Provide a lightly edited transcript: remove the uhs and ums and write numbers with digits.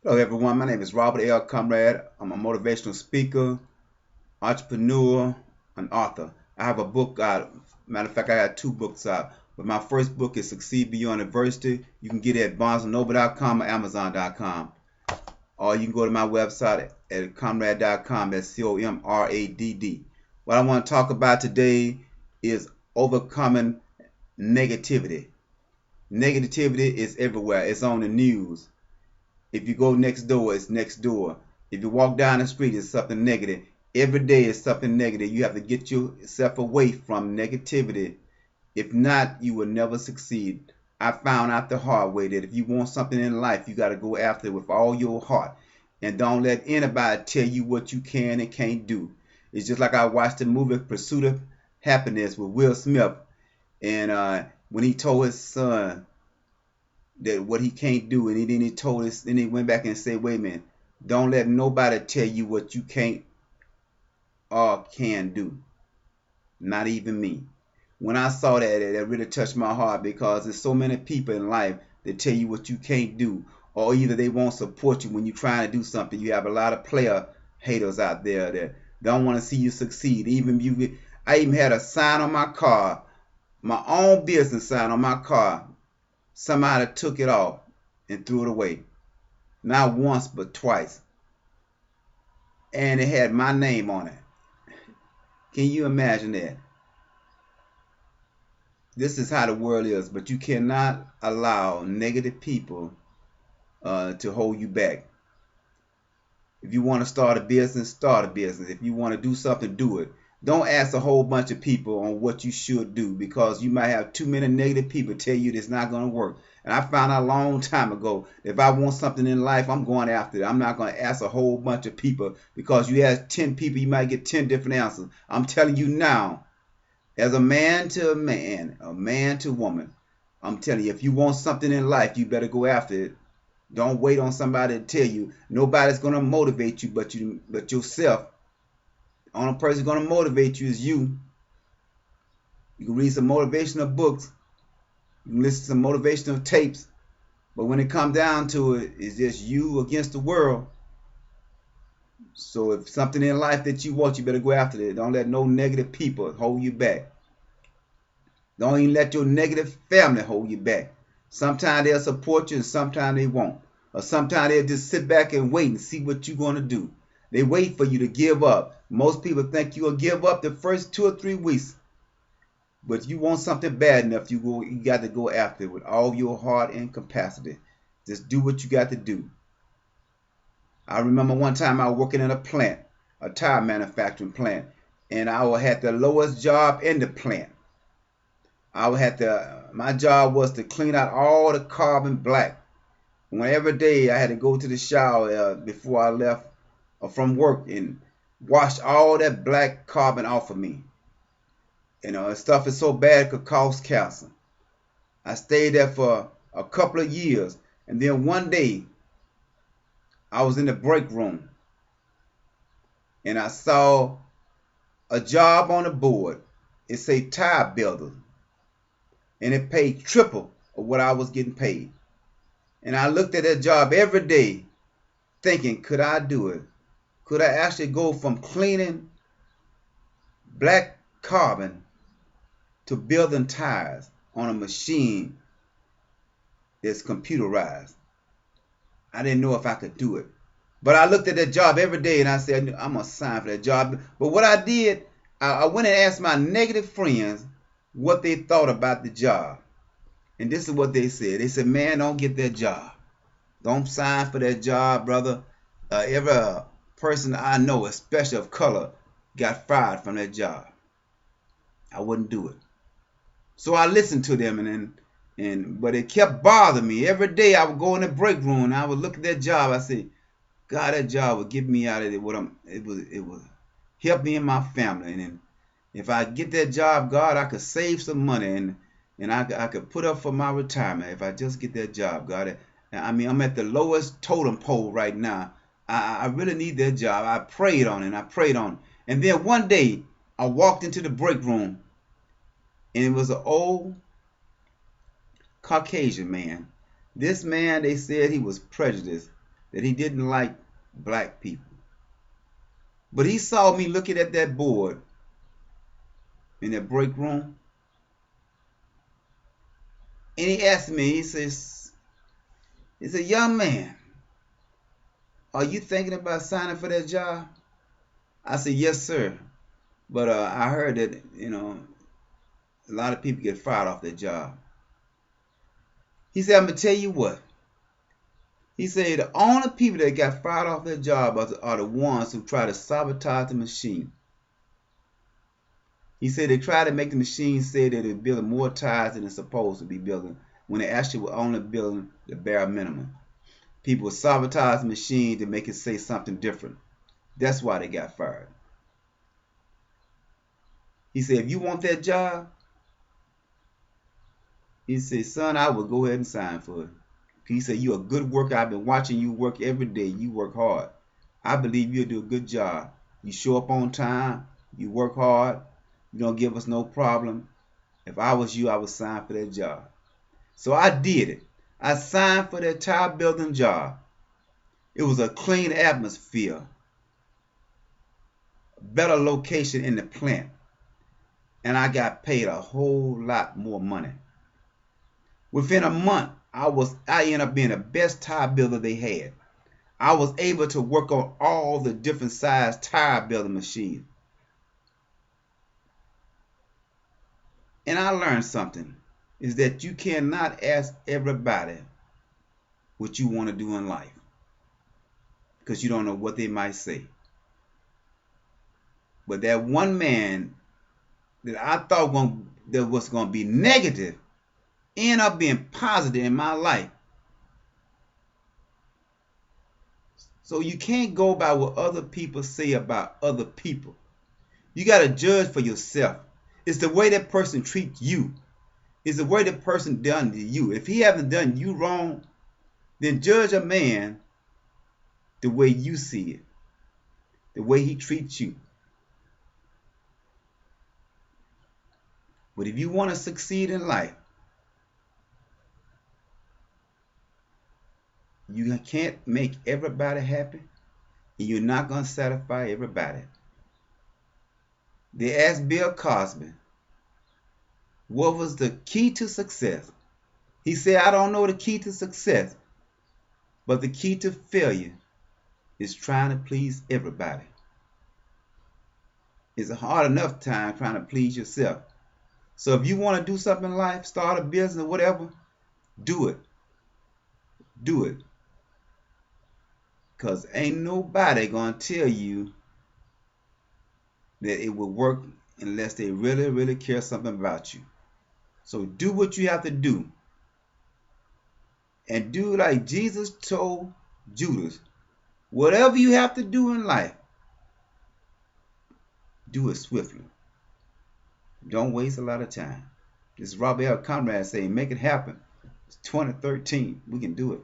Hello, everyone. My name is Robert L. Conrad. I'm a motivational speaker, entrepreneur, and author. I have a book out. Matter of fact, I got two books out. But my first book is Succeed Beyond Adversity. You can get it at barnesandnoble.com or amazon.com. Or you can go to my website at conrad.com. That's COMRADD. What I want to talk about today is overcoming negativity. Negativity is everywhere. It's on the news. If you go next door, it's next door. If you walk down the street, it's something negative. Every day is something negative. You have to get yourself away from negativity. If not, you will never succeed. I found out the hard way that if you want something in life, you got to go after it with all your heart. And don't let anybody tell you what you can and can't do. It's just like I watched the movie Pursuit of Happiness with Will Smith. And when he told his son that what he can't do, and then he told us, then he went back and said, wait a minute, don't let nobody tell you what you can't or can do, not even me. When I saw that, it really touched my heart, because there's so many people in life that tell you what you can't do, or either they won't support you when you're trying to do something. You have a lot of player haters out there that don't want to see you succeed. I even had a sign on my car, my own business sign on my car. Somebody took it off and threw it away. Not once, but twice. And it had my name on it. Can you imagine that? This is how the world is, but you cannot allow negative people to hold you back. If you want to start a business, start a business. If you want to do something, do it. Don't ask a whole bunch of people on what you should do, because you might have too many negative people tell you it's not going to work. And I found out a long time ago, if I want something in life, I'm going after it. I'm not going to ask a whole bunch of people, because you ask 10 people, you might get 10 different answers. I'm telling you now, as a man to a man to woman, I'm telling you, if you want something in life, you better go after it. Don't wait on somebody to tell you. Nobody's going to motivate you but yourself. The only person going to motivate you is you. You can read some motivational books. You can listen to some motivational tapes. But when it comes down to it, it's just you against the world. So if something in life that you want, you better go after it. Don't let no negative people hold you back. Don't even let your negative family hold you back. Sometimes they'll support you and sometimes they won't. Or sometimes they'll just sit back and wait and see what you're going to do. They wait for you to give up. Most people think you'll give up the first 2 or 3 weeks. But if you want something bad enough, you got to go after it with all your heart and capacity. Just do what you got to do. I remember one time I was working in a plant, a tire manufacturing plant, and I had the lowest job in the plant. My job was to clean out all the carbon black. Every day I had to go to the shower before I left from work and wash all that black carbon off of me. The stuff is so bad it could cause cancer. I stayed there for a couple of years, and then one day I was in the break room and I saw a job on the board. It said tire builder, and it paid triple of what I was getting paid. And I looked at that job every day thinking, could I do it? Could I actually go from cleaning black carbon to building tires on a machine that's computerized? I didn't know if I could do it. But I looked at that job every day and I said, I'm going to sign for that job. But what I did, I went and asked my negative friends what they thought about the job. And this is what they said. They said, man, don't get that job. Don't sign for that job, brother. Every person I know, especially of color, got fired from that job. I wouldn't do it. So I listened to them, but it kept bothering me. Every day I would go in the break room and I would look at that job. I said, God, that job would get me out of it. It would help me and my family. And if I get that job, God, I could save some money and I could put up for my retirement if I just get that job, God. I mean, I'm at the lowest totem pole right now. I really need that job. I prayed on it and I prayed on it. And then one day I walked into the break room and it was an old Caucasian man. This man, they said he was prejudiced. that he didn't like black people. But he saw me looking at that board in that break room, and he asked me, he says, young man, are you thinking about signing for that job? I said, yes, sir. But I heard that, a lot of people get fired off their job. He said, I'm going to tell you what. He said, the only people that got fired off their job are the ones who try to sabotage the machine. He said they try to make the machine say that it's building more tires than it's supposed to be building, when they actually were only building the bare minimum. People sabotage the machine to make it say something different. That's why they got fired. He said, if you want that job, he said, son, I will go ahead and sign for it. He said, you're a good worker. I've been watching you work every day. You work hard. I believe you'll do a good job. You show up on time. You work hard. You don't give us no problem. If I was you, I would sign for that job. So I did it. I signed for that tire building job. It was a clean atmosphere, better location in the plant, and I got paid a whole lot more money. Within a month, I ended up being the best tire builder they had. I was able to work on all the different size tire building machines. And I learned something, is that you cannot ask everybody what you want to do in life, because you don't know what they might say. But that one man that I thought that was going to be negative ended up being positive in my life. So you can't go by what other people say about other people. You got to judge for yourself. It's the way that person treats you. It's the way that person done to you. If he hasn't done you wrong, then judge a man the way you see it, the way he treats you. But if you want to succeed in life, you can't make everybody happy, and you're not going to satisfy everybody. They asked Bill Cosby, what was the key to success? He said, I don't know the key to success, but the key to failure is trying to please everybody. It's a hard enough time trying to please yourself. So if you want to do something in life, start a business or whatever, do it. Do it. Because ain't nobody going to tell you that it will work unless they really, really care something about you. So do what you have to do. And do like Jesus told Judas. Whatever you have to do in life, do it swiftly. Don't waste a lot of time. This is Robert L. Conrad saying, make it happen. It's 2013. We can do it.